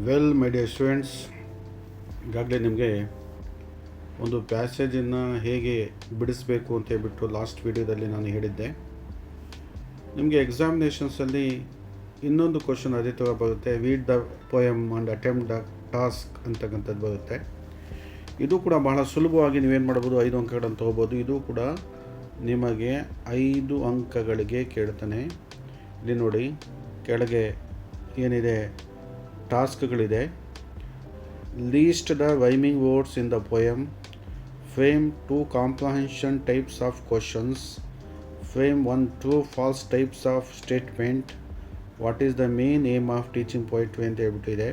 Well my dear students, ಈಗಾಗಲೇ ನಿಮಗೆ ಒಂದು ಪ್ಯಾಸೇಜನ್ನು ಹೇಗೆ ಬಿಡಿಸಬೇಕು ಅಂತ ಹೇಳ್ಬಿಟ್ಟು ಲಾಸ್ಟ್ ವಿಡಿಯೋದಲ್ಲಿ ನಾನು ಹೇಳಿದ್ದೆ. ನಿಮಗೆ ಎಕ್ಸಾಮಿನೇಷನ್ಸಲ್ಲಿ ಇನ್ನೊಂದು ಕ್ವಶನ್ ಅದೇ ಥರ ಬರುತ್ತೆ, read the poem and attempt the task ಅಂತಕ್ಕಂಥದ್ದು ಬರುತ್ತೆ. ಇದು ಕೂಡ ಬಹಳ ಸುಲಭವಾಗಿ ನೀವೇನು ಮಾಡ್ಬೋದು, 5 ಅಂಕಗಳನ್ನು ತೊಗೋಬೋದು. ಇದು ಕೂಡ ನಿಮಗೆ 5 ಅಂಕಗಳಿಗೆ ಕೇಳ್ತಾನೆ. ಇಲ್ಲಿ ನೋಡಿ, ಕೆಳಗೆ ಏನಿದೆ ಟಾಸ್ಕ್ಗಳಿದೆ. List the rhyming words in the poem, frame 2 comprehension types of questions, frame 1 true false types of statement, what is the main aim of teaching poetry ಅಂತ ಹೇಳ್ಬಿಟ್ಟಿದೆ.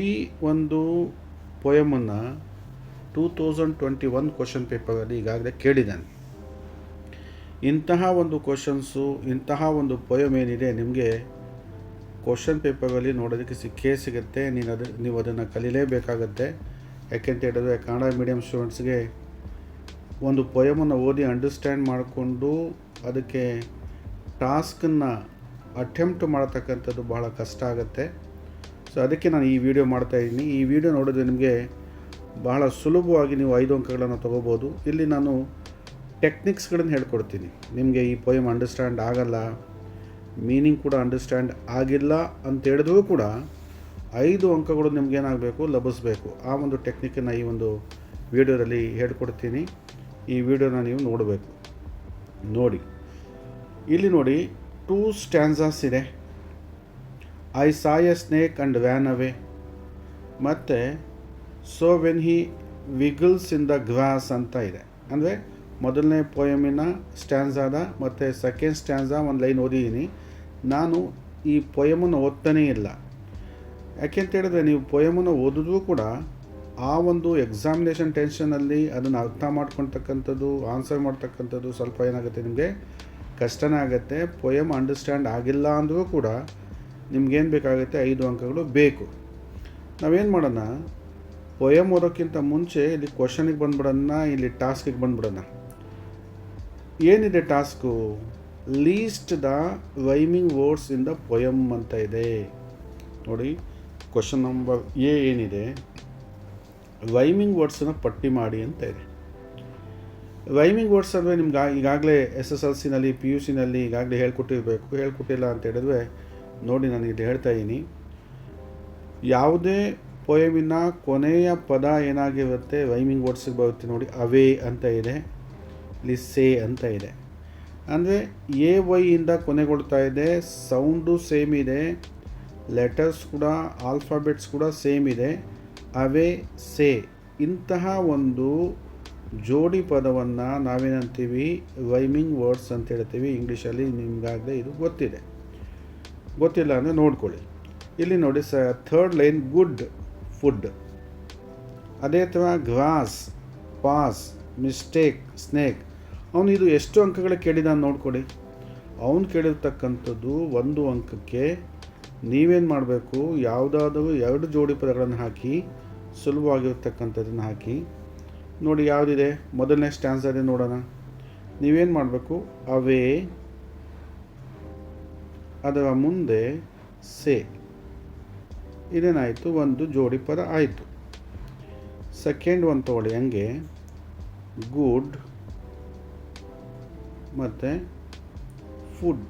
ಈ ಒಂದು ಪೋಯಮನ್ನು 2021 ಕ್ವಶನ್ ಪೇಪರಲ್ಲಿ ಈಗಾಗಲೇ ಕೇಳಿದ್ದಾನೆ. ಇಂತಹ ಒಂದು ಕ್ವಶನ್ಸು, ಇಂತಹ ಒಂದು ಪೋಯಮ್ ಏನಿದೆ ನಿಮಗೆ ಕ್ವಶನ್ ಪೇಪರಲ್ಲಿ ನೋಡೋದಕ್ಕೆ ಸಿಗುತ್ತೆ. ನೀವು ಅದನ್ನು ಕಲೀಲೇಬೇಕಾಗತ್ತೆ. ಯಾಕೆಂತ ಹೇಳಿದ್ರೆ ಕನ್ನಡ ಮೀಡಿಯಮ್ ಸ್ಟೂಡೆಂಟ್ಸ್ಗೆ ಒಂದು ಪೋಯಮನ್ನು ಓದಿ ಅಂಡರ್ಸ್ಟ್ಯಾಂಡ್ ಮಾಡಿಕೊಂಡು ಅದಕ್ಕೆ ಟಾಸ್ಕನ್ನು ಅಟೆಂಪ್ಟ್ ಮಾಡತಕ್ಕಂಥದ್ದು ಬಹಳ ಕಷ್ಟ ಆಗುತ್ತೆ. ಸೊ ಅದಕ್ಕೆ ನಾನು ಈ ವಿಡಿಯೋ ಮಾಡ್ತಾಯಿದ್ದೀನಿ. ಈ ವಿಡಿಯೋ ನೋಡಿದ್ರೆ ನಿಮಗೆ ಬಹಳ ಸುಲಭವಾಗಿ ನೀವು 5 ಅಂಕಗಳನ್ನು ತೊಗೋಬೋದು. ಇಲ್ಲಿ ನಾನು ಟೆಕ್ನಿಕ್ಸ್ಗಳನ್ನು ಹೇಳ್ಕೊಡ್ತೀನಿ. ನಿಮಗೆ ಈ ಪೋಯಮ್ ಅಂಡರ್ಸ್ಟ್ಯಾಂಡ್ ಆಗಲ್ಲ, ಮೀನಿಂಗ್ ಕೂಡ ಅಂಡರ್ಸ್ಟ್ಯಾಂಡ್ ಆಗಿಲ್ಲ ಅಂತ ಹೇಳಿದ್ರೂ ಕೂಡ 5 ಅಂಕಗಳು ನಿಮಗೇನಾಗಬೇಕು, ಲಭಿಸಬೇಕು. ಆ ಒಂದು ಟೆಕ್ನಿಕ್ಕನ್ನು ಈ ಒಂದು ವಿಡಿಯೋದಲ್ಲಿ ಹೇಳ್ಕೊಡ್ತೀನಿ. ಈ ವಿಡಿಯೋನ ನೀವು ನೋಡಬೇಕು. ನೋಡಿ, ಇಲ್ಲಿ ನೋಡಿ 2 ಸ್ಟ್ಯಾನ್ಸಾಸ್ ಇದೆ. I saw a snake and ran away, ಮತ್ತು so when he wiggles in the grass ಅಂತ ಇದೆ. ಅಂದರೆ ಮೊದಲನೇ ಪೋಯಮಿನ ಸ್ಟ್ಯಾನ್ಸಾದ ಮತ್ತು ಸೆಕೆಂಡ್ ಸ್ಟ್ಯಾನ್ಸಾ ಒಂದು ಲೈನ್ ಓದಿದ್ದೀನಿ. ನಾನು ಈ ಪೊಯಮನ್ನು ಓದ್ತಾನೇ ಇಲ್ಲ. ಯಾಕೆಂತ ಹೇಳಿದ್ರೆ ನೀವು ಪೊಯಮನ್ನು ಓದಿದ್ರೂ ಕೂಡ ಆ ಒಂದು ಎಕ್ಸಾಮಿನೇಷನ್ ಟೆನ್ಷನಲ್ಲಿ ಅದನ್ನು ಅರ್ಥ ಮಾಡ್ಕೊಳ್ತಕ್ಕಂಥದ್ದು, ಆನ್ಸರ್ ಮಾಡ್ತಕ್ಕಂಥದ್ದು ಸ್ವಲ್ಪ ಏನಾಗುತ್ತೆ, ನಿಮಗೆ ಕಷ್ಟನೇ ಆಗುತ್ತೆ. ಪೊಯಮ್ ಅಂಡರ್ಸ್ಟ್ಯಾಂಡ್ ಆಗಿಲ್ಲ ಅಂದರೂ ಕೂಡ ನಿಮ್ಗೇನು ಬೇಕಾಗುತ್ತೆ, 5 ಅಂಕಗಳು ಬೇಕು. ನಾವೇನು ಮಾಡೋಣ, ಪೊಯಮ್ ಓದೋಕ್ಕಿಂತ ಮುಂಚೆ ಇಲ್ಲಿ ಕ್ವಶನಿಗೆ ಬಂದ್ಬಿಡೋಣ, ಇಲ್ಲಿ ಟಾಸ್ಕಿಗೆ ಬಂದ್ಬಿಡೋಣ. ಏನಿದೆ task? List the rhyming words in the poem ಅಂತ ಇದೆ. ನೋಡಿ, ಕ್ವಶನ್ ನಂಬರ್ ಎ ಏನಿದೆ, ರೈಮಿಂಗ್ ವರ್ಡ್ಸನ್ನು ಪಟ್ಟಿ ಮಾಡಿ ಅಂತ ಇದೆ. ರೈಮಿಂಗ್ ವರ್ಡ್ಸ್ ಅಂದರೆ ನಿಮ್ಗೆ ಈಗಾಗಲೇ SSLCನಲ್ಲಿ PUCನಲ್ಲಿ ಈಗಾಗಲೇ ಹೇಳ್ಕೊಟ್ಟಿಲ್ಲ ಅಂತ ಹೇಳಿದ್ರೆ ನೋಡಿ, ನಾನು ಇಲ್ಲಿ ಹೇಳ್ತಾ ಇದ್ದೀನಿ. ಯಾವುದೇ ಪೊಯಮಿನ ಕೊನೆಯ ಪದ ಏನಾಗಿರುತ್ತೆ ರೈಮಿಂಗ್ ವರ್ಡ್ಸಿಗೆ ಬರುತ್ತೆ. ನೋಡಿ, ಅವೇ ಅಂತ ಇದೆ, ಇಲ್ಲಿ ಸೇ ಅಂತ ಇದೆ. ಅಂದರೆ AY ಇಂದ ಕೊನೆಗೊಳ್ತಾ ಇದೆ, ಸೌಂಡು ಸೇಮ್ ಇದೆ, ಲೆಟರ್ಸ್ ಕೂಡ, ಆಲ್ಫಾಬೆಟ್ಸ್ ಕೂಡ ಸೇಮ್ ಇದೆ. ಅವೇ ಸೇ, ಇಂತಹ ಒಂದು ಜೋಡಿ ಪದವನ್ನು ನಾವೇನಂತೀವಿ, ರೈಮಿಂಗ್ ವರ್ಡ್ಸ್ ಅಂತ ಹೇಳ್ತೀವಿ ಇಂಗ್ಲೀಷಲ್ಲಿ. ನಿಮಗಾಗಲೇ ಇದು ಗೊತ್ತಿಲ್ಲ ಅಂದರೆ ನೋಡ್ಕೊಳ್ಳಿ. ಇಲ್ಲಿ ನೋಡಿ, ಥರ್ಡ್ ಲೈನ್ ಗುಡ್ ಫುಡ್. ಅದೇ ಥರ ಗ್ರಾಸ್, ಪಾಸ್, ಮಿಸ್ಟೇಕ್, ಸ್ನೇಕ್. ಅವನು ಇದು ಎಷ್ಟು ಅಂಕಗಳು ಕೇಳಿದಾನೆ ನೋಡ್ಕೊಡಿ. ಅವನು ಕೇಳಿರ್ತಕ್ಕಂಥದ್ದು 1 ಅಂಕಕ್ಕೆ ನೀವೇನು ಮಾಡಬೇಕು, ಯಾವುದಾದ್ರೂ 2 ಜೋಡಿ ಪದಗಳನ್ನು ಹಾಕಿ, ಸುಲಭವಾಗಿರ್ತಕ್ಕಂಥದ್ದನ್ನು ಹಾಕಿ. ನೋಡಿ ಯಾವುದಿದೆ, ಮೊದಲನೇ ಸ್ಟ್ಯಾನ್ಸಲ್ಲಿ ನೋಡೋಣ. ನೀವೇನು ಮಾಡಬೇಕು, ಅವೇ, ಅದರ ಮುಂದೆ ಸೇ, ಇದೇನಾಯಿತು, 1 ಜೋಡಿ ಪದ ಆಯಿತು. ಸೆಕೆಂಡ್ ಒಂದು ತೊಗೊಳ್ಳಿ, ಹಂಗೆ ಗುಡ್ ಮತ್ತು ಫುಡ್,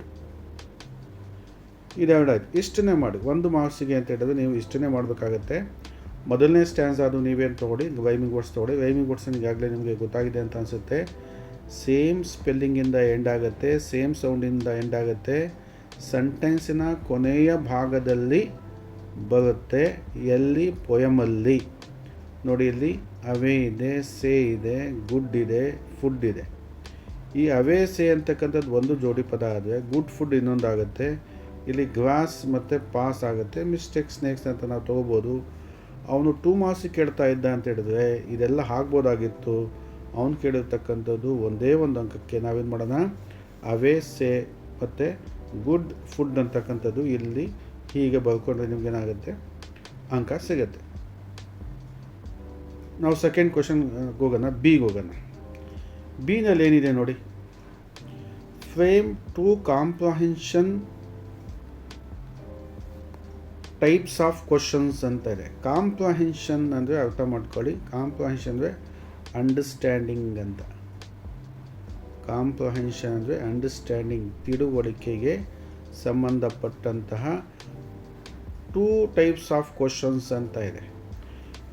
ಇದೆರಡು ಆಯಿತು. ಇಷ್ಟನ್ನೇ ಮಾಡಿ, 1 ಮಾರ್ಕ್ಸಿಗೆ ಅಂತ ಹೇಳಿದ್ರೆ ನೀವು ಇಷ್ಟನ್ನೇ ಮಾಡಬೇಕಾಗತ್ತೆ. ಮೊದಲನೇ ಸ್ಟ್ಯಾನ್ಸ್ ಅದು ನೀವೇನು ತೊಗೊಳ್ಳಿ, ರೈಮಿಂಗ್ ವರ್ಡ್ಸ್ ತೊಗೊಳ್ಳಿ. ರೈಮಿಂಗ್ ವರ್ಡ್ಸ್ ಈಗಾಗಲೇ ನಿಮಗೆ ಗೊತ್ತಾಗಿದೆ ಅಂತ ಅನಿಸುತ್ತೆ. ಸೇಮ್ ಸ್ಪೆಲ್ಲಿಂಗಿಂದ ಎಂಡ್ ಆಗುತ್ತೆ, ಸೇಮ್ ಸೌಂಡಿಂದ ಎಂಡ್ ಆಗುತ್ತೆ, ಸೆಂಟೆನ್ಸಿನ ಕೊನೆಯ ಭಾಗದಲ್ಲಿ ಬರುತ್ತೆ. ಎಲ್ಲಿ? ಪೊಯಮಲ್ಲಿ. ನೋಡಿ, ಇಲ್ಲಿ ಅವೇ ಇದೆ, ಸೇ ಇದೆ, ಗುಡ್ ಇದೆ, ಫುಡ್ ಇದೆ. ಈ ಅವೇ ಸೇ ಅಂತಕ್ಕಂಥದ್ದು 1 ಜೋಡಿ ಪದ ಆದರೆ, ಗುಡ್ ಫುಡ್ ಇನ್ನೊಂದು ಆಗುತ್ತೆ. ಇಲ್ಲಿ ಗ್ರಾಸ್ ಮತ್ತು ಪಾಸ್ ಆಗುತ್ತೆ. ಮಿಸ್ಟೇಕ್, ಸ್ನೇಕ್ಸ್ ಅಂತ ನಾವು ತೊಗೋಬೋದು. ಅವನು 2 ಮಾರ್ಕ್ಸಿಗೆ ಕೇಳ್ತಾ ಇದ್ದ ಅಂತ ಹೇಳಿದ್ರೆ ಇದೆಲ್ಲ ಆಗ್ಬೋದಾಗಿತ್ತು. ಅವನು ಕೇಳಿರ್ತಕ್ಕಂಥದ್ದು ಒಂದೇ 1 ಅಂಕಕ್ಕೆ ನಾವೇನು ಮಾಡೋಣ, ಅವೇ ಸೇ ಮತ್ತು ಗುಡ್ ಫುಡ್ ಅಂತಕ್ಕಂಥದ್ದು ಇಲ್ಲಿ ಹೀಗೆ ಬರ್ಕೊಂಡ್ರೆ ನಿಮಗೇನಾಗುತ್ತೆ, ಅಂಕ ಸಿಗುತ್ತೆ. ನಾವು ಸೆಕೆಂಡ್ ಕ್ವಶನ್ಗೆ ಹೋಗೋಣ, ಬಿಗೆ ಹೋಗೋಣ. ಬಿನಲ್ಲಿ ಏನಿದೆ ನೋಡಿ, frame 2 comprehension types of questions ಅಂತ ಇದೆ. ಕಾಂಪ್ರಹೆನ್ಷನ್ ಅಂದರೆ ಅರ್ಥ ಮಾಡ್ಕೊಳ್ಳಿ, ಕಾಂಪ್ರಹೆನ್ಷನ್ ಅಂದರೆ ಅಂಡರ್ಸ್ಟ್ಯಾಂಡಿಂಗ್ ಅಂತ. ಕಾಂಪ್ರಹೆನ್ಷನ್ ಅಂದರೆ ಅಂಡರ್ಸ್ಟ್ಯಾಂಡಿಂಗ್, ತಿಳುವಳಿಕೆಗೆ ಸಂಬಂಧಪಟ್ಟಂತಹ 2 ಟೈಪ್ಸ್ ಆಫ್ ಕ್ವಶನ್ಸ್ ಅಂತ ಇದೆ.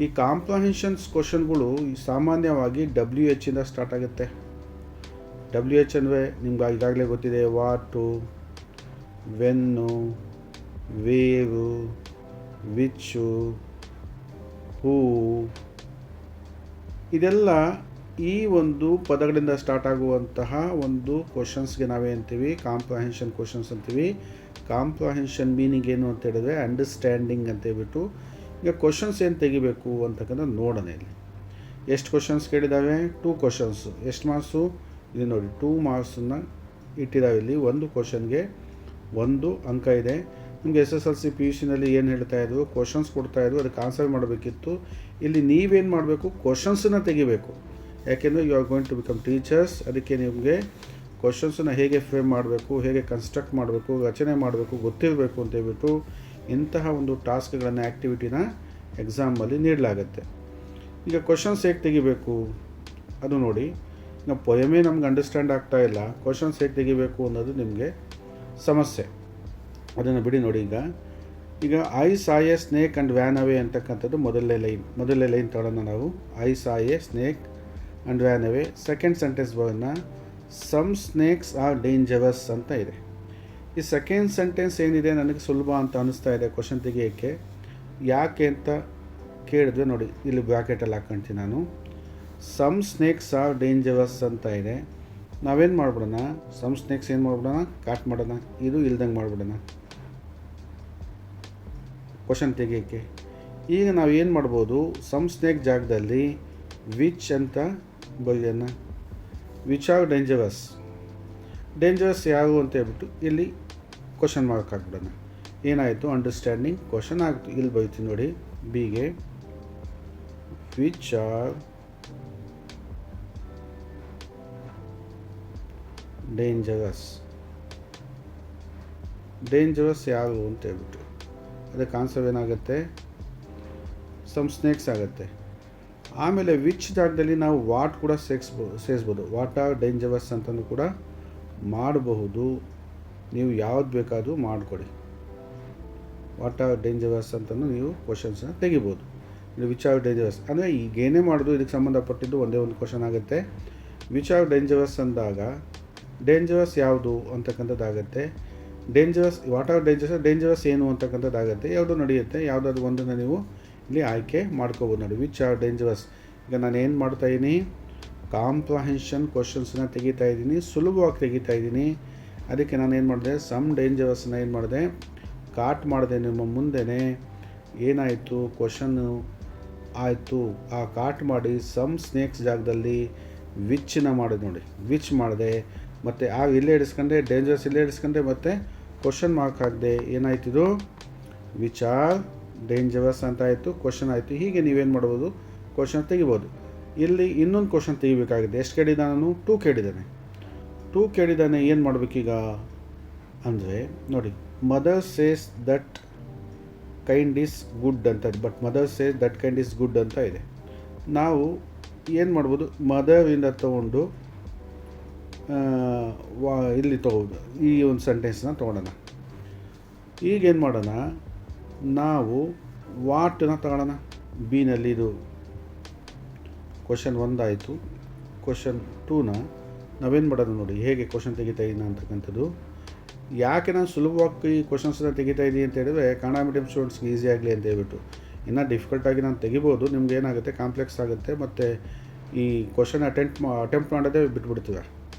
ಈ ಕಾಂಪ್ರಹೆನ್ಷನ್ಸ್ ಕ್ವಶನ್ಗಳು ಸಾಮಾನ್ಯವಾಗಿ WH ಇಂದ ಸ್ಟಾರ್ಟ್ ಆಗುತ್ತೆ. WH ಅಂದರೆ ನಿಮ್ಗೆ ಈಗಾಗಲೇ ಗೊತ್ತಿದೆ, ವಾಟು, ವೆನ್ನು, ವೇರು, ವಿಚ್ಚು, ಹೂ, ಇದೆಲ್ಲ ಈ ಒಂದು ಪದಗಳಿಂದ ಸ್ಟಾರ್ಟ್ ಆಗುವಂತಹ ಒಂದು ಕ್ವಶನ್ಸ್ಗೆ ನಾವೇ ಅಂತೀವಿ ಕಾಂಪ್ರಹೆನ್ಷನ್ ಕ್ವಶನ್ಸ್ ಅಂತೀವಿ. ಕಾಂಪ್ರಹೆನ್ಷನ್ ಮೀನಿಂಗ್ ಏನು ಅಂತ ಹೇಳಿದ್ರೆ ಅಂಡರ್ಸ್ಟ್ಯಾಂಡಿಂಗ್ ಅಂತ ಹೇಳ್ಬಿಟ್ಟು. ಈಗ ಕ್ವಶನ್ಸ್ ಏನು ತೆಗಿಬೇಕು ಅಂತಕ್ಕಂಥ ನೋಡೋಣ. ಇಲ್ಲಿ ಎಷ್ಟು ಕ್ವಶನ್ಸ್ ಕೇಳಿದ್ದಾವೆ? 2 ಕ್ವಶನ್ಸು. ಎಷ್ಟು ಮಾರ್ಕ್ಸು? ಇಲ್ಲಿ ನೋಡಿ 2 ಮಾರ್ಕ್ಸನ್ನು ಇಟ್ಟಿದ್ದಾವೆ. ಇಲ್ಲಿ ಒಂದು ಕ್ವಶನ್ಗೆ 1 ಅಂಕ ಇದೆ. ನಿಮಗೆ SSLC PUCನಲ್ಲಿ ಏನು ಹೇಳ್ತಾಯಿದ್ರು, ಕ್ವಶನ್ಸ್ ಕೊಡ್ತಾಯಿದ್ರು, ಅದಕ್ಕೆ ಆನ್ಸರ್ ಮಾಡಬೇಕಿತ್ತು. ಇಲ್ಲಿ ನೀವೇನು ಮಾಡಬೇಕು, ಕ್ವಶನ್ಸನ್ನು ತೆಗಿಬೇಕು. ಯಾಕೆಂದರೆ you are going to become teachers. ಅದಕ್ಕೆ ನಿಮಗೆ ಕ್ವಶನ್ಸನ್ನು ಹೇಗೆ ಫ್ರೇಮ್ ಮಾಡಬೇಕು, ಹೇಗೆ ಕನ್ಸ್ಟ್ರಕ್ಟ್ ಮಾಡಬೇಕು, ರಚನೆ ಮಾಡಬೇಕು ಗೊತ್ತಿರಬೇಕು ಅಂತ ಹೇಳ್ಬಿಟ್ಟು ಇಂತಹ ಒಂದು ಟಾಸ್ಕ್ಗಳನ್ನು, ಆ್ಯಕ್ಟಿವಿಟಿನ ಎಕ್ಸಾಮಲ್ಲಿ ನೀಡಲಾಗುತ್ತೆ. ಈಗ ಕ್ವಶನ್ಸ್ ಹೇಗೆ ತೆಗಿಬೇಕು ಅದು ನೋಡಿ. ಈಗ ಪೊಯಮೇ ನಮ್ಗೆ ಅಂಡರ್ಸ್ಟ್ಯಾಂಡ್ ಆಗ್ತಾ ಇಲ್ಲ, ಕ್ವಶನ್ಸ್ ಹೇಗೆ ತೆಗಿಬೇಕು ಅನ್ನೋದು ನಿಮಗೆ ಸಮಸ್ಯೆ. ಅದನ್ನು ಬಿಡಿ ನೋಡಿ. ಈಗ I saw a snake and ran away ಅಂತಕ್ಕಂಥದ್ದು ಮೊದಲನೇ ಲೈನ್ ತಗೊಳ್ಳೋಣ ನಾವು. I saw a snake and ran away. Second sentence ಬರೋಣ, ಸಮ್ ಸ್ನೇಕ್ಸ್ ಆರ್ ಡೇಂಜರಸ್ ಅಂತ ಇದೆ. ಈ ಸೆಕೆಂಡ್ ಸೆಂಟೆನ್ಸ್ ಏನಿದೆ ನನಗೆ ಸುಲಭ ಅಂತ ಅನ್ನಿಸ್ತಾ ಇದೆ ಕ್ವಶನ್ ತೆಗಿಯೋಕ್ಕೆ. ಯಾಕೆ ಅಂತ ಕೇಳಿದ್ರೆ ನೋಡಿ, ಇಲ್ಲಿ ಬ್ರ್ಯಾಕೆಟಲ್ಲಿ ಹಾಕ್ಕೊಂತೀನಿ ನಾನು. ಸಮ್ ಸ್ನೇಕ್ಸ್ ಆರ್ ಡೇಂಜರಸ್ ಅಂತ ಇದೆ. ನಾವೇನು ಮಾಡ್ಬಿಡೋಣ, ಸಮ್ ಸ್ನೇಕ್ಸ್ ಏನು ಮಾಡ್ಬಿಡೋಣ, ಕಾಟ್ ಮಾಡೋಣ, ಇದು ಇಲ್ದಂಗೆ ಮಾಡ್ಬಿಡೋಣ ಕ್ವಶನ್ ತೆಗಿಯೋಕ್ಕೆ. ಈಗ ನಾವು ಏನು ಮಾಡ್ಬೋದು, ಸಮ್ ಸ್ನೇಕ್ ಜಾಗದಲ್ಲಿ ವಿಚ್ ಅಂತ ಬರೆಯೋಣ. Which are dangerous. ಡೇಂಜರಸ್ ಯಾರು ಅಂತ ಹೇಳ್ಬಿಟ್ಟು ಇಲ್ಲಿ ಕ್ವಶನ್ ಮಾರ್ಕ್ ಹಾಕ್ಬಿಡೋಣ. ಏನಾಯಿತು, ಅಂಡರ್ಸ್ಟ್ಯಾಂಡಿಂಗ್ ಕ್ವಶನ್ ಆಗ್ತು. ಇಲ್ಲಿ ಬರೀತೀನಿ ನೋಡಿ, ಬಿಗೆ ವಿಚ್ ಆರ್ ಡೇಂಜರಸ್. ಡೇಂಜರಸ್ ಯಾರು ಅಂತ ಹೇಳ್ಬಿಟ್ಟು ಅದಕ್ಕೆ ಆನ್ಸರ್ ಏನಾಗುತ್ತೆ, ಸಮ್ ಸ್ನೇಕ್ಸ್ ಆಗುತ್ತೆ. ಆಮೇಲೆ ವಿಚ್ ಜಾಗದಲ್ಲಿ ನಾವು ವಾಟ್ ಕೂಡ ಸೇರಿಸ್ಬೋದು. ವಾಟ್ ಆರ್ ಡೇಂಜರಸ್ ಅಂತಲೂ ಕೂಡ ಮಾಡಬಹುದು. ನೀವು ಯಾವ್ದು ಬೇಕಾದರೂ ಮಾಡಿಕೊಡಿ. ವಾಟ್ ಆರ್ ಡೇಂಜರಸ್ ಅಂತಲೂ ನೀವು ಕ್ವಶನ್ಸನ್ನ ತೆಗಿಬೋದು. ವಿಚ್ ಆರ್ ಡೇಂಜರಸ್ ಅಂದರೆ ಈಗ ಏನೇ ಮಾಡೋದು ಇದಕ್ಕೆ ಸಂಬಂಧಪಟ್ಟಿದ್ದು ಒಂದೇ ಒಂದು ಕ್ವಶನ್ ಆಗುತ್ತೆ. ವಿಚ್ ಆರ್ ಡೇಂಜರಸ್ ಅಂದಾಗ ಡೇಂಜರಸ್ ಯಾವುದು ಅಂತಕ್ಕಂಥದ್ದಾಗುತ್ತೆ. ಡೇಂಜರಸ್, ವಾಟ್ ಆರ್ ಡೇಂಜರಸ್ ಏನು ಅಂತಕ್ಕಂಥದ್ದಾಗುತ್ತೆ. ಯಾವುದು ನಡೆಯುತ್ತೆ, ಯಾವುದಾದ್ರು ಒಂದನ್ನು ನೀವು ಇಲ್ಲಿ ಆಯ್ಕೆ ಮಾಡ್ಕೋಬೋದು ನೋಡಿ. Which are dangerous. ಈಗ ನಾನು ಏನು ಮಾಡ್ತಾಯಿದ್ದೀನಿ, ಕಾಂಪ್ರಹೆನ್ಷನ್ ಕ್ವಶನ್ಸನ್ನ ತೆಗಿತಾ ಇದ್ದೀನಿ, ಸುಲಭವಾಗಿ ತೆಗಿತಾ ಇದ್ದೀನಿ. ಅದಕ್ಕೆ ನಾನು ಏನು ಮಾಡಿದೆ, ಸಮ್ ಡೇಂಜರಸ್ನ ಏನು ಮಾಡಿದೆ, ಕಾಟ್ ಮಾಡಿದೆ ನಿಮ್ಮ ಮುಂದೆನೇ. ಏನಾಯಿತು, ಕ್ವಶನ್ನು ಆಯಿತು. ಆ ಕಾಟ್ ಮಾಡಿ ಸಮ್ ಸ್ನೇಕ್ಸ್ ಜಾಗದಲ್ಲಿ ವಿಚ್ನ ಮಾಡಿದೆ ನೋಡಿ. ವಿಚ್ ಮಾಡಿದೆ, ಮತ್ತು ಆ ಇಲ್ಲೇ ಹಿಡಿಸ್ಕೊಂಡೆ, ಡೇಂಜರಸ್ ಇಲ್ಲೇ ಹಿಡಿಸ್ಕೊಂಡೆ, ಮತ್ತು ಕ್ವಶನ್ ಮಾರ್ಕ್ ಹಾಕಿದೆ. ಏನಾಯ್ತಿದು, ವಿಚ್ ಆರ್ ಡೇಂಜರಸ್ ಅಂತ ಆಯಿತು, ಕ್ವಶನ್ ಆಯಿತು. ಹೀಗೆ ನೀವೇನು ಮಾಡ್ಬೋದು, ಕ್ವಶನ್ ತೆಗಿಬೋದು. ಇಲ್ಲಿ ಇನ್ನೊಂದು ಕ್ವಶನ್ ತೆಗಿಬೇಕಾಗಿದೆ. ಎಷ್ಟು ಕೇಳಿದ್ದಾನೆ ನಾನು, 2 ಕೇಳಿದ್ದಾನೆ. 2 ಕೇಳಿದ್ದಾನೆ. ಏನು ಮಾಡಬೇಕೀಗ ಅಂದರೆ ನೋಡಿ, mother says that kind is good ಅಂತ ಇದೆ, but mother says that kind is good ಅಂತ ಇದೆ. ನಾವು ಏನು ಮಾಡ್ಬೋದು, ಮದರಿಂದ ತೊಗೊಂಡು ಇಲ್ಲಿ ತೊಗೋಬೋದು. ಈ ಒಂದು ಸೆಂಟೆನ್ಸ್ನ ತೊಗೊಳೋಣ. ಈಗೇನು ಮಾಡೋಣ, ನಾವು ವಾಟನ್ನ ತಗೊಳ್ಳೋಣ. ಬಿನಲ್ಲಿ ಇದು ಕ್ವಶನ್ 1 ಆಯಿತು. ಕ್ವಶನ್ 2ನ ನಾವೇನು ಮಾಡೋಣ ನೋಡಿ, ಹೇಗೆ ಕ್ವಶನ್ ತೆಗಿತಾ ಇದ್ದೀನಿ ಅಂತಕ್ಕಂಥದ್ದು. ಯಾಕೆ ನಾನು ಸುಲಭವಾಗಿ ಕ್ವಶನ್ಸನ್ನ ತೆಗಿತಾ ಇದ್ದೀನಿ ಅಂತ ಹೇಳಿದ್ರೆ, ಕನ್ನಡ ಮೀಡಿಯಮ್ ಸ್ಟೂಡೆಂಟ್ಸ್ಗೆ ಈಸಿ ಆಗಲಿ ಅಂತ ಹೇಳ್ಬಿಟ್ಟು. ಇನ್ನೂ ಡಿಫಿಕಲ್ಟಾಗಿ ನಾನು ತೆಗಿಬೋದು, ನಿಮ್ಗೆ ಏನಾಗುತ್ತೆ, ಕಾಂಪ್ಲೆಕ್ಸ್ ಆಗುತ್ತೆ, ಮತ್ತು ಈ ಕ್ವಶನ್ ಅಟೆಂಪ್ಟ್ ಮಾಡೋದೇ ಬಿಟ್ಬಿಡ್ತೀವಿ.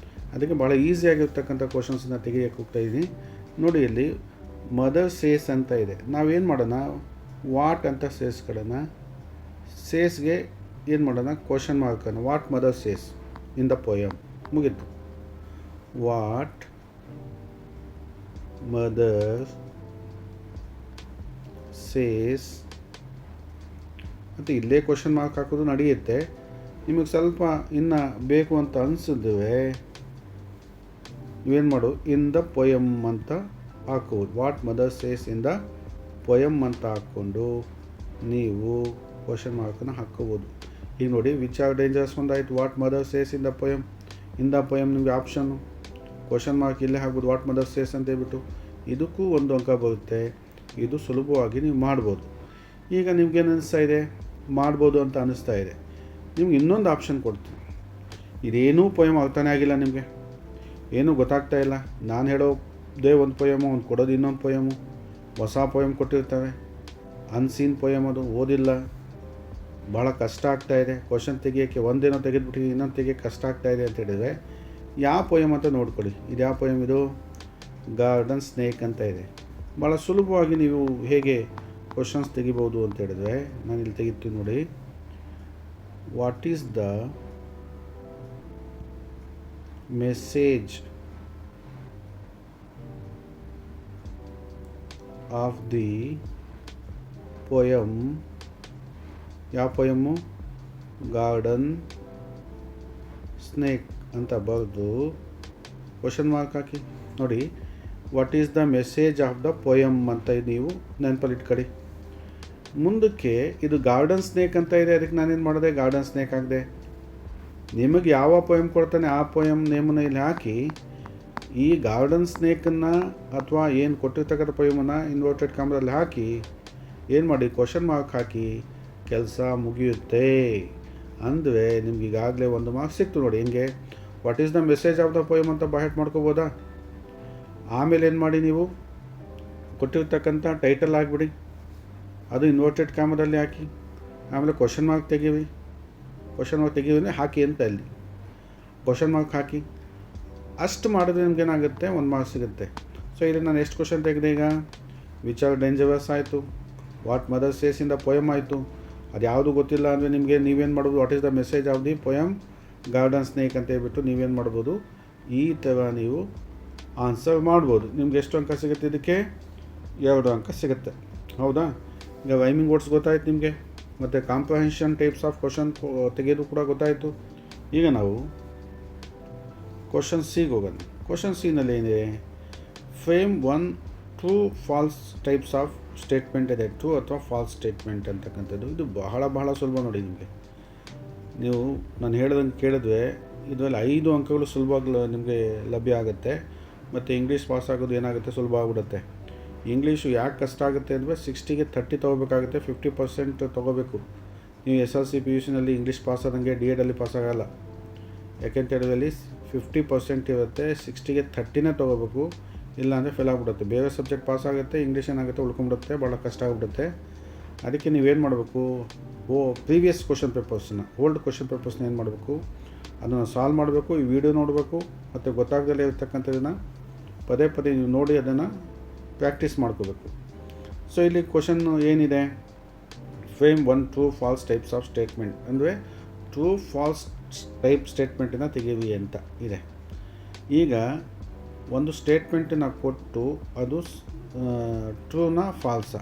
ಅದಕ್ಕೆ ಭಾಳ ಈಸಿಯಾಗಿರ್ತಕ್ಕಂಥ ಕ್ವಶನ್ಸನ್ನ ತೆಗಿಯೋಕ್ಕೆ ಹೋಗ್ತಾಯಿದ್ದೀನಿ ನೋಡಿ. ಇಲ್ಲಿ ಮದರ್ ಸೇಸ್ ಅಂತ ಇದೆ. ನಾವೇನು ಮಾಡೋಣ, ವಾಟ್ ಅಂತ ಸೇರಿಸ್ಕೊಳ್ಳೋಣ. ಸೇಸ್ಗೆ ಏನು ಮಾಡೋಣ, ಕ್ವಶನ್ ಮಾರ್ಕನ್ನು. What mother says in the poem. ಮುಗೀತು. ವಾಟ್ ಮದರ್ ಸೇಸ್ ಮತ್ತು ಇಲ್ಲೇ ಕ್ವಶನ್ ಮಾರ್ಕ್ ಹಾಕೋದು ನಡೆಯುತ್ತೆ. ನಿಮಗೆ ಸ್ವಲ್ಪ ಇನ್ನು ಬೇಕು ಅಂತ ಅನಿಸಿದ್ರೆ ನೀವೇನು ಮಾಡು, ಇನ್ ದ ಪೊಯಮ್ ಅಂತ ಹಾಕೋದು. What mother says in the poem ಅಂತ ಹಾಕ್ಕೊಂಡು ನೀವು ಕ್ವಶನ್ ಮಾರ್ಕನ್ನು ಹಾಕ್ಕೋಬೋದು. ಈಗ ನೋಡಿ, ವಿಚ್ ಆರ್ ಡೇಂಜರಸ್ ಒಂದಾಯಿತು. What mother says in the poem. In the poem ನಿಮಗೆ ಆಪ್ಷನ್ನು ಕ್ವಶನ್ ಮಾರ್ಕ್ ಇಲ್ಲೇ ಹಾಕ್ಬೋದು, ವಾಟ್ ಮದರ್ ಸೇಸ್ ಅಂತ ಹೇಳ್ಬಿಟ್ಟು. ಇದಕ್ಕೂ ಒಂದು ಅಂಕ ಬರುತ್ತೆ. ಇದು ಸುಲಭವಾಗಿ ನೀವು ಮಾಡ್ಬೋದು. ಈಗ ನಿಮ್ಗೇನು ಅನ್ನಿಸ್ತಾ ಇದೆ, ಮಾಡ್ಬೋದು ಅಂತ ಅನ್ನಿಸ್ತಾ ಇದೆ. ನಿಮ್ಗೆ ಇನ್ನೊಂದು ಆಪ್ಷನ್ ಕೊಡ್ತೀನಿ. ಇದೇನೂ ಪೊಯಮ್ ಅರ್ಥನೇ ಆಗಿಲ್ಲ, ನಿಮಗೆ ಏನೂ ಗೊತ್ತಾಗ್ತಾ ಇಲ್ಲ. ನಾನು ಹೇಳೋದೇ ಒಂದು ಪೊಯಮು, ಅವ್ನು ಕೊಡೋದು ಇನ್ನೊಂದು ಪೊಯಮು, ಹೊಸ ಪೊಯಮ್ ಕೊಟ್ಟಿರ್ತವೆ, ಅನ್ಸೀನ್ ಪೊಯಮ್, ಅದು ಓದಿಲ್ಲ, ಭಾಳ ಕಷ್ಟ ಆಗ್ತಾಯಿದೆ. ಕ್ವಶನ್ ತೆಗಿಯೋಕ್ಕೆ ಒಂದೇನೋ ತೆಗೆದುಬಿಟ್ಟು ಇನ್ನೊಂದು ತೆಗಿಯೋಕ್ಕೆ ಕಷ್ಟ ಆಗ್ತಾಯಿದೆ ಅಂತ ಹೇಳಿದರೆ ಯಾವ ಪೊಯಮ್ ಅಂತ ನೋಡ್ಕೊಳ್ಳಿ. ಇದು ಯಾವ ಪೊಯಮ್ ಇದು? ಗಾರ್ಡನ್ ಸ್ನೇಕ್ ಅಂತ ಇದೆ. ಭಾಳ ಸುಲಭವಾಗಿ ನೀವು ಹೇಗೆ ಕ್ವಶನ್ಸ್ ತೆಗಿಬೋದು ಅಂತ ಹೇಳಿದ್ರೆ, ನಾನು ಇಲ್ಲಿ ತೆಗಿತೀನಿ ನೋಡಿ. What is the message of the poem. ಯಾವ ಪೊಯಮ್ಮು? ಗಾರ್ಡನ್ ಸ್ನೇಕ್ ಅಂತ ಬರೆದು ಕ್ವಶನ್ ಮಾರ್ಕ್ ಹಾಕಿ ನೋಡಿ. What is the message of the poem ಅಂತ ನೀವು ನೆನಪಲ್ಲಿ ಇಟ್ಕೊಳ್ಳಿ. ಮುಂದಕ್ಕೆ ಇದು ಗಾರ್ಡನ್ ಸ್ನೇಕ್ ಅಂತ ಇದೆ, ಅದಕ್ಕೆ ನಾನೇನು ಮಾಡಿದೆ, ಗಾರ್ಡನ್ ಸ್ನೇಕ್ ಹಾಕಿದೆ. ನಿಮಗೆ ಯಾವ ಪೊಯಮ್ ಕೊಡ್ತಾನೆ ಆ ಪೊಯಮ್ ನೇಮನ್ನು ಇಲ್ಲಿ ಹಾಕಿ, ಈ ಗಾರ್ಡನ್ ಸ್ನೇಕನ್ನು ಅಥವಾ ಏನು ಕೊಟ್ಟಿರ್ತಕ್ಕಂಥ ಪೊಯಮನ್ನು ಇನ್ವರ್ಟೆಡ್ ಕಾಮದಲ್ಲಿ ಹಾಕಿ ಏನು ಮಾಡಿ, ಕ್ವಶನ್ ಮಾರ್ಕ್ ಹಾಕಿ, ಕೆಲಸ ಮುಗಿಯುತ್ತೆ. ಅಂದರೆ ನಿಮ್ಗೆ ಈಗಾಗಲೇ ಒಂದು ಮಾರ್ಕ್ಸ್ ಸಿಕ್ತು ನೋಡಿ. ಹೆಂಗೆ? What is the message of the poem ಅಂತ ಬಹೆಟ್ ಮಾಡ್ಕೋಬೋದಾ? ಆಮೇಲೆ ಏನು ಮಾಡಿ, ನೀವು ಕೊಟ್ಟಿರ್ತಕ್ಕಂಥ ಟೈಟಲ್ ಹಾಕ್ಬಿಡಿ, ಅದು ಇನ್ವರ್ಟೆಡ್ ಕಾಮದಲ್ಲಿ ಹಾಕಿ, ಆಮೇಲೆ ಕ್ವಶನ್ ಮಾರ್ಕ್ ತೆಗೀವಿ. ಕ್ವಶನ್ ಮಾರ್ಕ್ ತೆಗೀವಿ ಹಾಕಿ ಅಂತ ಅಲ್ಲಿ ಕ್ವಶನ್ ಮಾರ್ಕ್ ಹಾಕಿ. ಅಷ್ಟು ಮಾಡಿದ್ರೆ ನಿಮ್ಗೇನಾಗುತ್ತೆ, ಒಂದು ಮಾರ್ಕ್ಸ್ ಸಿಗುತ್ತೆ. ಸೊ ಇಲ್ಲಿ ನಾನು ಎಷ್ಟು ಕ್ವಶನ್ ತೆಗೆದೆ ಈಗ? ವಿಚ್ ಆರ್ ಡೇಂಜರಸ್ ಆಯಿತು, what mother says in the poem ಆಯಿತು. ಅದು ಯಾವುದು ಗೊತ್ತಿಲ್ಲ ಅಂದರೆ ನಿಮಗೆ ನೀವೇನು ಮಾಡ್ಬೋದು, what is the message of the poem garden snake ಅಂತ ಹೇಳ್ಬಿಟ್ಟು ನೀವೇನು ಮಾಡ್ಬೋದು, ಈ ಥರ ನೀವು ಆನ್ಸರ್ ಮಾಡ್ಬೋದು. ನಿಮ್ಗೆ ಎಷ್ಟು ಅಂಕ ಸಿಗುತ್ತೆ? ಇದಕ್ಕೆ 2 ಅಂಕ ಸಿಗುತ್ತೆ. ಹೌದಾ? ಈಗ ರೈಮಿಂಗ್ ವರ್ಡ್ಸ್ ಗೊತ್ತಾಯ್ತು ನಿಮಗೆ, ಮತ್ತು ಕಾಂಪ್ರಹೆನ್ಷನ್ ಟೈಪ್ಸ್ ಆಫ್ ಕ್ವಶನ್ ತೆಗೆಯೋದು ಕೂಡ ಗೊತ್ತಾಯಿತು. ಈಗ ನಾವು ಕ್ವಶನ್ ಸಿಗೆ ಹೋಗೋಣ. ಕ್ವಶನ್ ಸಿನಲ್ಲಿ ಏನಿದೆ? Frame 1 true false types of statement ಇದೆ. ಟ್ರೂ ಅಥವಾ ಫಾಲ್ಸ್ ಸ್ಟೇಟ್ಮೆಂಟ್ ಅಂತಕ್ಕಂಥದ್ದು ಇದು ಬಹಳ ಸುಲಭ ನೋಡಿ. ನಿಮಗೆ ನೀವು ನಾನು ಹೇಳ್ದಂಗೆ ಕೇಳಿದ್ರೆ ಇದರಲ್ಲಿ 5 ಅಂಕಗಳು ಸುಲಭವಾಗಿ ನಿಮಗೆ ಲಭ್ಯ ಆಗುತ್ತೆ. ಮತ್ತು ಇಂಗ್ಲೀಷ್ ಪಾಸ್ ಆಗೋದು ಏನಾಗುತ್ತೆ, ಸುಲಭ ಆಗಿಬಿಡುತ್ತೆ. ಇಂಗ್ಲೀಷು ಯಾಕೆ ಕಷ್ಟ ಆಗುತ್ತೆ ಅಂದರೆ 60ಗೆ 30 ತೊಗೋಬೇಕಾಗುತ್ತೆ, 50% ತೊಗೋಬೇಕು. ನೀವು SLC PUCನಲ್ಲಿ ಇಂಗ್ಲೀಷ್ ಪಾಸ್ ಆದಂಗೆ DEDಲ್ಲಿ ಪಾಸ್ ಆಗೋಲ್ಲ. ಯಾಕೆಂತ ಹೇಳಿದಲ್ಲಿ 50% ಇರುತ್ತೆ, 60ಗೆ 30ನೇ ತೊಗೋಬೇಕು, ಇಲ್ಲಾಂದರೆ ಫೇಲ್ ಆಗಿಬಿಡುತ್ತೆ. ಬೇರೆ ಸಬ್ಜೆಕ್ಟ್ ಪಾಸ್ ಆಗುತ್ತೆ, ಇಂಗ್ಲೀಷ್ ಏನಾಗುತ್ತೆ ಉಳ್ಕೊಂಬಿಡುತ್ತೆ, ಭಾಳ ಕಷ್ಟ ಆಗಿಬಿಡುತ್ತೆ. ಅದಕ್ಕೆ ನೀವೇನು ಮಾಡಬೇಕು, ಪ್ರೀವಿಯಸ್ ಕ್ವಶನ್ ಪೇಪರ್ಸ್ನ, ಓಲ್ಡ್ ಕ್ವಶನ್ ಪೇಪರ್ಸ್ನ ಏನು ಮಾಡಬೇಕು, ಅದನ್ನು ಸಾಲ್ವ್ ಮಾಡಬೇಕು, ಈ ವಿಡಿಯೋ ನೋಡಬೇಕು, ಮತ್ತು ಗೊತ್ತಾಗದಲ್ಲೇ ಇರ್ತಕ್ಕಂಥದ್ದನ್ನು ಪದೇ ನೀವು ನೋಡಿ ಅದನ್ನು ಪ್ರಾಕ್ಟೀಸ್ ಮಾಡ್ಕೋಬೇಕು. ಸೊ ಇಲ್ಲಿ ಕ್ವಶನ್ ಏನಿದೆ? Frame 1 true false types of statement ಅಂದರೆ ಟ್ರೂ ಫಾಲ್ಸ್ ಟೈಪ್ ಸ್ಟೇಟ್ಮೆಂಟನ್ನು ತೆಗೀವಿ ಅಂತ ಇದೆ. ಈಗ ಒಂದು ಸ್ಟೇಟ್ಮೆಂಟನ್ನು ಕೊಟ್ಟು ಅದು ಟ್ರೂನ ಫಾಲ್ಸಾ,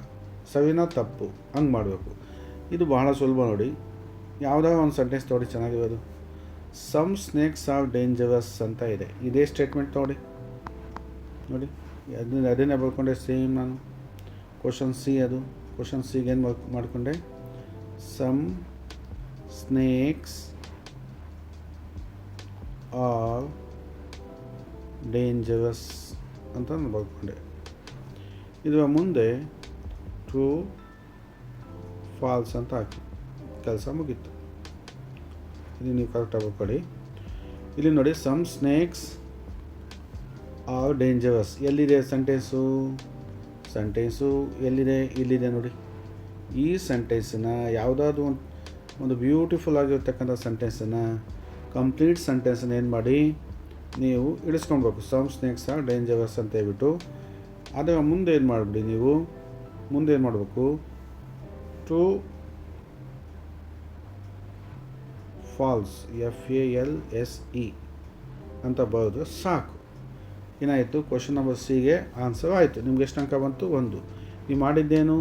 ಸವಿನ ತಪ್ಪು, ಹಂಗೆ ಮಾಡಬೇಕು. ಇದು ಬಹಳ ಸುಲಭ ನೋಡಿ. ಯಾವುದಾದ್ರು ಒಂದು ಸೆಂಟೆನ್ಸ್ ತೊಗೊಳ್ಳಿ ಚೆನ್ನಾಗಿರೋದು. ಸಮ್ ಸ್ನೇಕ್ಸ್ ಆರ್ ಡೇಂಜರಸ್ ಅಂತ ಇದೆ. ಇದೇ ಸ್ಟೇಟ್ಮೆಂಟ್ ನೋಡಿ ಅದನ್ನೇ ಬರ್ಕೊಂಡೆ ಸೇಮ್ ನಾನು. ಕ್ವಶನ್ ಸಿ, ಅದು ಕ್ವಶನ್ ಸಿಗೆ ಏನು ಮಾಡಿಕೊಂಡೆ, ಸಮ್ ಸ್ನೇಕ್ಸ್ ಆರ್ ಡೇಂಜರಸ್ ಅಂತ ನಾನು ಬರ್ಕೊಂಡೆ. ಇದರ ಮುಂದೆ ಟ್ರೂ ಫಾಲ್ಸ್ ಅಂತ ಹಾಕಿ ಕೆಲಸ ಮುಗೀತು. ಇದು ನೀವು ಕರೆಕ್ಟಾಗಿ ಬರ್ಕೊಳ್ಳಿ. ಇಲ್ಲಿ ನೋಡಿ, ಸಮ್ ಸ್ನೇಕ್ಸ್ ಆರ್ ಡೇಂಜರಸ್ ಎಲ್ಲಿದೆ ಸೆಂಟೆನ್ಸು ಎಲ್ಲಿದೆ? ಇಲ್ಲಿದೆ ನೋಡಿ. ಈ ಸೆಂಟೆನ್ಸನ್ನು ಯಾವುದಾದ್ರು ಒಂದು ಬ್ಯೂಟಿಫುಲ್ ಆಗಿರ್ತಕ್ಕಂಥ ಸೆಂಟೆನ್ಸನ್ನು, ಕಂಪ್ಲೀಟ್ ಸೆಂಟೆನ್ಸನ್ನು ಏನು ಮಾಡಿ ನೀವು ಇಳಿಸ್ಕೊಳ್ಬೇಕು. ಸಮ್ ಸ್ನೇಕ್ಸ್ ಆರ್ ಡೇಂಜರಸ್ ಅಂತ ಹೇಳ್ಬಿಟ್ಟು ಅದರ ಮುಂದೆ ಏನು ಮಾಡಿಬಿಡಿ, ನೀವು ಮುಂದೆ ಏನು ಮಾಡಬೇಕು, ಟ್ರೂ ಫಾಲ್ಸ್ FALSE ಅಂತ ಬರೆದು ಸಾಕು. ಏನಾಯಿತು? ಕ್ವಶನ್ ನಂಬರ್ ಸಿಗೆ ಆನ್ಸರ್ ಆಯಿತು. ನಿಮ್ಗೆ ಎಷ್ಟು ಅಂಕ ಬಂತು? 1. ನೀವು ಮಾಡಿದ್ದೇನು?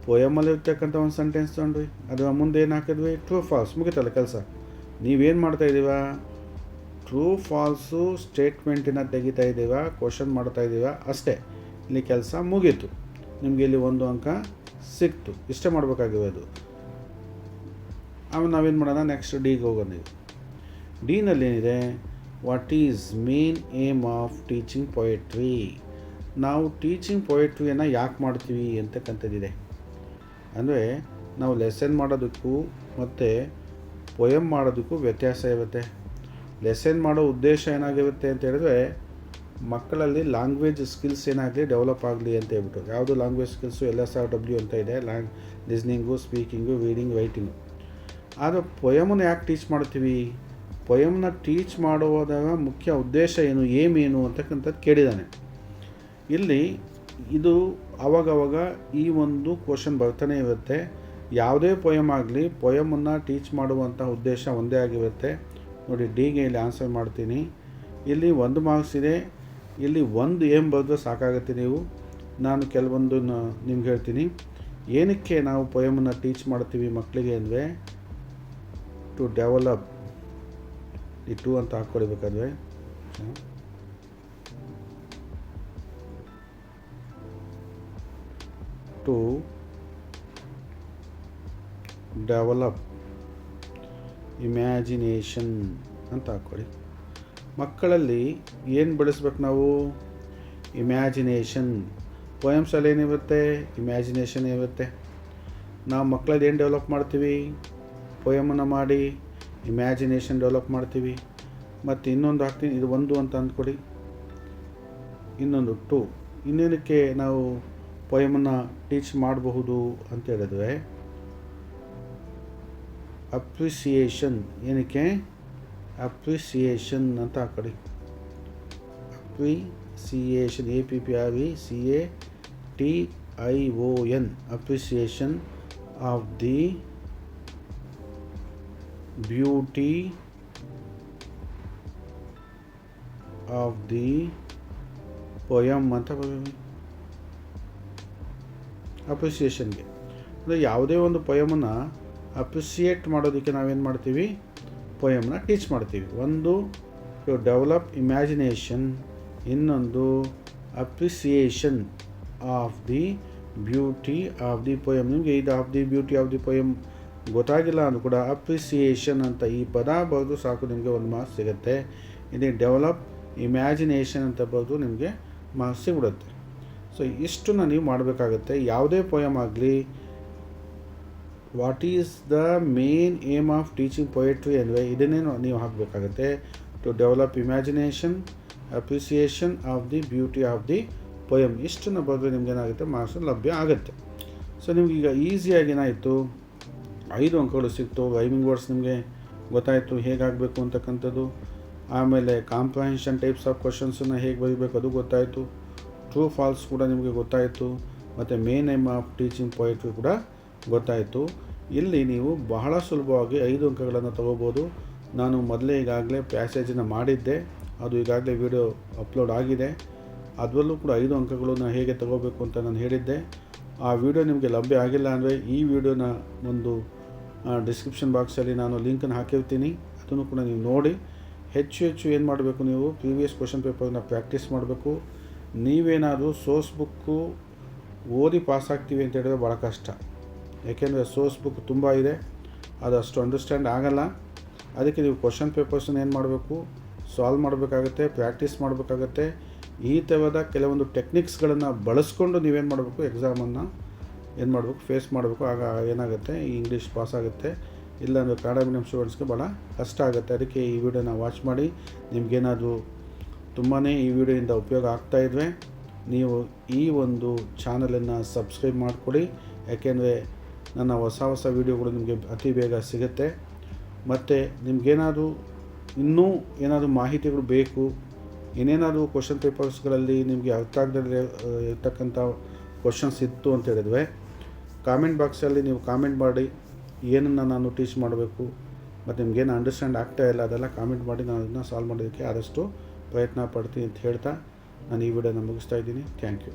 ಪೊಯಮಲ್ಲಿ ಇರ್ತಕ್ಕಂಥ ಒಂದು ಸೆಂಟೆನ್ಸ್ ತೊಗೊಂಡ್ರಿ, ಅದರ ಮುಂದೆ ಏನು ಹಾಕಿದ್ವಿ? True falls. ಮುಗಿತಲ್ಲ ಕೆಲಸ. ನೀವೇನು ಮಾಡ್ತಾಯಿದ್ದೀವ? ಟ್ರೂ ಫಾಲ್ಸು ಸ್ಟೇಟ್ಮೆಂಟಿನ ತೆಗಿತಾ ಇದ್ದೀವ, ಕ್ವಶನ್ ಮಾಡ್ತಾಯಿದ್ದೀವ, ಅಷ್ಟೇ. ಇಲ್ಲಿ ಕೆಲಸ ಮುಗೀತು. ನಿಮಗೆ ಇಲ್ಲಿ 1 ಅಂಕ ಸಿಕ್ತು. ಇಷ್ಟೇ ಮಾಡಬೇಕಾಗಿರೋದು. ಆಮೇಲೆ ನಾವೇನು ಮಾಡೋಣ, ನೆಕ್ಸ್ಟ್ ಡಿಗೆ ಹೋಗೋಣ. ಡಿನಲ್ಲಿ ಏನಿದೆ, what is main aim of teaching poetry. ನಾವು ಟೀಚಿಂಗ್ ಪೊಯೆಟ್ರಿಯನ್ನು ಯಾಕೆ ಮಾಡ್ತೀವಿ ಅಂತಕ್ಕಂಥದ್ದಿದೆ. ಅಂದರೆ ನಾವು ಲೆಸನ್ ಮಾಡೋದಕ್ಕೂ ಮತ್ತು ಪೊಯಮ್ ಮಾಡೋದಕ್ಕೂ ವ್ಯತ್ಯಾಸ ಇರುತ್ತೆ. ಲೆಸನ್ ಮಾಡೋ ಉದ್ದೇಶ ಏನಾಗಿರುತ್ತೆ ಅಂತ ಹೇಳಿದ್ರೆ, ಮಕ್ಕಳಲ್ಲಿ ಲ್ಯಾಂಗ್ವೇಜ್ ಸ್ಕಿಲ್ಸ್ ಏನಾಗಲಿ ಡೆವಲಪ್ ಆಗಲಿ ಅಂತ ಹೇಳ್ಬಿಟ್ಟು. ಯಾವುದು ಲ್ಯಾಂಗ್ವೇಜ್ ಸ್ಕಿಲ್ಸು LSRW ಅಂತ ಇದೆ, ಲಿಸ್ನಿಂಗು, ಸ್ಪೀಕಿಂಗು, ರೀಡಿಂಗ್, ರೈಟಿಂಗು. ಆದರೆ ಪೊಯಮನ್ನು ಯಾಕೆ ಟೀಚ್ ಮಾಡ್ತೀವಿ, ಪೊಯಮ್ನ ಟೀಚ್ ಮಾಡುವಾಗ ಮುಖ್ಯ ಉದ್ದೇಶ ಏನು, ಏನು ಅಂತಕ್ಕಂಥದ್ದು ಕೇಳಿದ್ದಾನೆ. ಇಲ್ಲಿ ಇದು ಆವಾಗವಾಗ ಈ ಒಂದು ಕ್ವಶನ್ ಬರ್ತಾನೆ ಇರುತ್ತೆ. ಯಾವುದೇ ಪೊಯಮ್ ಆಗಲಿ, ಪೊಯಮನ್ನು ಟೀಚ್ ಮಾಡುವಂಥ ಉದ್ದೇಶ ಒಂದೇ ಆಗಿರುತ್ತೆ. ನೋಡಿ, ಡಿಗೆ ಇಲ್ಲಿ ಆನ್ಸರ್ ಮಾಡ್ತೀನಿ. ಇಲ್ಲಿ 1 ಮಾರ್ಕ್ಸ್ ಇದೆ. ಇಲ್ಲಿ 1 ಏಮ್ ಬರೆದ್ರೆ ಸಾಕಾಗುತ್ತೆ. ನಾನು ಕೆಲವೊಂದು ನಿಮ್ಗೆ ಹೇಳ್ತೀನಿ. ಏನಕ್ಕೆ ನಾವು ಪೊಯಮನ್ನು ಟೀಚ್ ಮಾಡ್ತೀವಿ ಮಕ್ಕಳಿಗೆ ಅಂದರೆ, ಟು ಡೆವಲಪ್, ಈ 2 ಅಂತ ಹಾಕ್ಕೊಳ್ಬೇಕಾದ್ರೆ, ಟು ಡೆವಲಪ್ ಇಮ್ಯಾಜಿನೇಷನ್ ಅಂತ ಹಾಕ್ಕೊಳ್ಳಿ. ಮಕ್ಕಳಲ್ಲಿ ಏನು ಬೆಳೆಸ್ಬೇಕು ನಾವು, ಇಮ್ಯಾಜಿನೇಷನ್. ಪೊಯಮ್ಸಲ್ಲಿ ಏನಿರುತ್ತೆ, ಇಮ್ಯಾಜಿನೇಷನ್ ಇರುತ್ತೆ. ನಾವು ಮಕ್ಕಳಲ್ಲಿ ಏನು ಡೆವಲಪ್ ಮಾಡ್ತೀವಿ, ಪೊಯಮನ್ನು ಮಾಡಿ ಇಮ್ಯಾಜಿನೇಷನ್ ಡೆವಲಪ್ ಮಾಡ್ತೀವಿ. ಮತ್ತು ಇನ್ನೊಂದು ಹಾಕ್ತೀನಿ, ಇದು 1 ಅಂತ ಅಂದ್ಕೊಡಿ, ಇನ್ನೊಂದು 2. ಇನ್ನೇನಕ್ಕೆ ನಾವು ಪೊಯಮನ್ನು ಟೀಚ್ ಮಾಡಬಹುದು ಅಂತ ಹೇಳಿದ್ರೆ, ಅಪ್ರಿಸಿಯೇಷನ್. ಏನಕ್ಕೆ, ಅಪ್ರಿಸಿಯೇಷನ್ ಅಂತ ಹಾಕೊಳ್ಳಿ. Appreciation, APPRECATION, appreciation of the beauty of the poem ಅಂತ ಬರೀ. ಅಪ್ರಿಸಿಯೇಷನ್ಗೆ ಅಂದರೆ ಯಾವುದೇ ಒಂದು ಪೊಯಮನ್ನು ಅಪ್ರಿಸಿಯೇಟ್ ಮಾಡೋದಕ್ಕೆ ನಾವೇನು ಮಾಡ್ತೀವಿ, ಪೊಯಮ್ನ ಟೀಚ್ ಮಾಡ್ತೀವಿ. ಒಂದು ಟು ಡೆವಲಪ್ ಇಮ್ಯಾಜಿನೇಷನ್, ಇನ್ನೊಂದು appreciation of the beauty of the poem. ನಿಮಗೆ ಇದು of the beauty of the poem ಗೊತ್ತಾಗಿಲ್ಲ ಅಂದರೂ ಕೂಡ ಅಪ್ರಿಸಿಯೇಷನ್ ಅಂತ ಈ ಪದ ಬರೆದು ಸಾಕು, ನಿಮಗೆ 1 ಮಾರ್ಕ್ಸ್ ಸಿಗುತ್ತೆ. ಇದು ಡೆವಲಪ್ ಇಮ್ಯಾಜಿನೇಷನ್ ಅಂತ ಬರೆದು ನಿಮಗೆ ಮಾರ್ಕ್ಸ್ ಸಿಗ್ಬಿಡುತ್ತೆ. ಸೊ ಇಷ್ಟನ್ನು ನೀವು ಮಾಡಬೇಕಾಗತ್ತೆ. ಯಾವುದೇ ಪೊಯಮ್ ಆಗಲಿ, what is the main aim of teaching poetry ಅಂದರೆ ಇದನ್ನೇ ನೀವು ಹಾಕಬೇಕಾಗತ್ತೆ. To develop imagination, appreciation of the beauty of the poem. ಇಷ್ಟನ್ನು ಬರೆದ್ರೆ ನಿಮ್ಗೇನಾಗುತ್ತೆ, ಮಾರ್ಕ್ಸ್ ಲಭ್ಯ ಆಗುತ್ತೆ. ಸೊ ನಿಮಗೀಗ ಈಸಿಯಾಗಿ ಏನಾಯಿತು, 5 ಅಂಕಗಳು ಸಿಕ್ತು. ರೈಮಿಂಗ್ ವರ್ಡ್ಸ್ ನಿಮಗೆ ಗೊತ್ತಾಯಿತು ಹೇಗಾಗಬೇಕು ಅಂತಕ್ಕಂಥದ್ದು. ಆಮೇಲೆ ಕಾಂಪ್ರಹೆನ್ಷನ್ ಟೈಪ್ಸ್ ಆಫ್ ಕ್ವಶನ್ಸನ್ನು ಹೇಗೆ ಬರೀಬೇಕು ಅದು ಗೊತ್ತಾಯಿತು. ಟ್ರೂ ಫಾಲ್ಸ್ ಕೂಡ ನಿಮಗೆ ಗೊತ್ತಾಯಿತು. ಮತ್ತು main aim of teaching poetry ಕೂಡ ಗೊತ್ತಾಯಿತು. ಇಲ್ಲಿ ನೀವು ಬಹಳ ಸುಲಭವಾಗಿ 5 ಅಂಕಗಳನ್ನು ತಗೋಬೋದು. ನಾನು ಮೊದಲೇ ಈಗಾಗಲೇ ಪ್ಯಾಸೇಜನ್ನು ಮಾಡಿದ್ದೆ, ಅದು ಈಗಾಗಲೇ ವಿಡಿಯೋ ಅಪ್ಲೋಡ್ ಆಗಿದೆ. ಅದರಲ್ಲೂ ಕೂಡ 5 ಅಂಕಗಳನ್ನು ಹೇಗೆ ತಗೋಬೇಕು ಅಂತ ನಾನು ಹೇಳಿದ್ದೆ. ಆ ವಿಡಿಯೋ ನಿಮಗೆ ಲಭ್ಯ ಆಗಿಲ್ಲ ಅಂದರೆ ಈ ವಿಡಿಯೋನ ಒಂದು ಡಿಸ್ಕ್ರಿಪ್ಷನ್ ಬಾಕ್ಸಲ್ಲಿ ನಾನು ಲಿಂಕನ್ನು ಹಾಕಿರ್ತೀನಿ. ಅದನ್ನು ಕೂಡ ನೀವು ನೋಡಿ ಹೆಚ್ಚು ಏನು ಮಾಡಬೇಕು, ನೀವು ಪ್ರೀವಿಯಸ್ ಕ್ವಶನ್ ಪೇಪರ್ನ ಪ್ರಾಕ್ಟೀಸ್ ಮಾಡಬೇಕು. ನೀವೇನಾದರೂ ಸೋರ್ಸ್ ಬುಕ್ಕು ಓದಿ ಪಾಸಾಗ್ತೀವಿ ಅಂತ ಹೇಳಿದ್ರೆ ಭಾಳ ಕಷ್ಟ. ಯಾಕೆಂದರೆ ಸೋರ್ಸ್ ಬುಕ್ ತುಂಬ ಇದೆ, ಅದು ಅಷ್ಟು ಅಂಡರ್ಸ್ಟ್ಯಾಂಡ್ ಆಗಲ್ಲ. ಅದಕ್ಕೆ ನೀವು ಕ್ವಶನ್ ಪೇಪರ್ಸನ್ನು ಏನು ಮಾಡಬೇಕು, ಸಾಲ್ವ್ ಮಾಡಬೇಕಾಗತ್ತೆ, ಪ್ರಾಕ್ಟೀಸ್ ಮಾಡಬೇಕಾಗತ್ತೆ. ಈ ಥರದ ಕೆಲವೊಂದು ಟೆಕ್ನಿಕ್ಸ್ಗಳನ್ನು ಬಳಸ್ಕೊಂಡು ನೀವೇನು ಮಾಡಬೇಕು, ಎಕ್ಸಾಮನ್ನು ಏನು ಮಾಡಬೇಕು, ಫೇಸ್ ಮಾಡಬೇಕು. ಆಗ ಏನಾಗುತ್ತೆ, ಈ ಇಂಗ್ಲೀಷ್ ಪಾಸ್ ಆಗುತ್ತೆ. ಇಲ್ಲಾಂದರೆ ಕನ್ನಡ ಮೀಡಿಯಮ್ ಸ್ಟೂಡೆಂಟ್ಸ್ಗೆ ಭಾಳ ಕಷ್ಟ ಆಗುತ್ತೆ. ಅದಕ್ಕೆ ಈ ವಿಡಿಯೋನ ವಾಚ್ ಮಾಡಿ. ನಿಮಗೇನಾದರೂ ತುಂಬಾ ಈ ವಿಡಿಯೋಯಿಂದ ಉಪಯೋಗ ಆಗ್ತಾಯಿದ್ರೆ ನೀವು ಈ ಒಂದು ಚಾನಲನ್ನು ಸಬ್ಸ್ಕ್ರೈಬ್ ಮಾಡಿಕೊಡಿ. ಯಾಕೆಂದರೆ ನನ್ನ ಹೊಸ ವೀಡಿಯೋಗಳು ನಿಮಗೆ ಅತಿ ಬೇಗ ಸಿಗುತ್ತೆ. ಮತ್ತು ನಿಮಗೇನಾದರೂ ಇನ್ನೂ ಏನಾದರೂ ಮಾಹಿತಿಗಳು ಬೇಕು, ಇನ್ನೇನಾದರೂ ಕ್ವಶನ್ ಪೇಪರ್ಸ್ಗಳಲ್ಲಿ ನಿಮಗೆ ಅರ್ಥ ಆಗದೇ ಇರ್ತಕ್ಕಂಥ ಕ್ವಶನ್ಸ್ ಇತ್ತು ಅಂತ ಹೇಳಿದ್ರೆ ಕಾಮೆಂಟ್ ಬಾಕ್ಸಲ್ಲಿ ನೀವು ಕಾಮೆಂಟ್ ಮಾಡಿ ಏನನ್ನು ನಾನು ಟೀಚ್ ಮಾಡಬೇಕು ಮತ್ತು ನಿಮಗೇನು ಅಂಡರ್ಸ್ಟ್ಯಾಂಡ್ ಆಗ್ತಾ ಇಲ್ಲ ಅದೆಲ್ಲ ಕಾಮೆಂಟ್ ಮಾಡಿ ನಾನು ಅದನ್ನು ಸಾಲ್ವ್ ಮಾಡೋದಕ್ಕೆ ಆದಷ್ಟು ಪ್ರಯತ್ನ ಪಡ್ತೀನಿ ಅಂತ ಹೇಳ್ತಾ ನಾನು ಈ ವಿಡಿಯೋನ ಮುಗಿಸ್ತಾ ಇದ್ದೀನಿ. Thank you.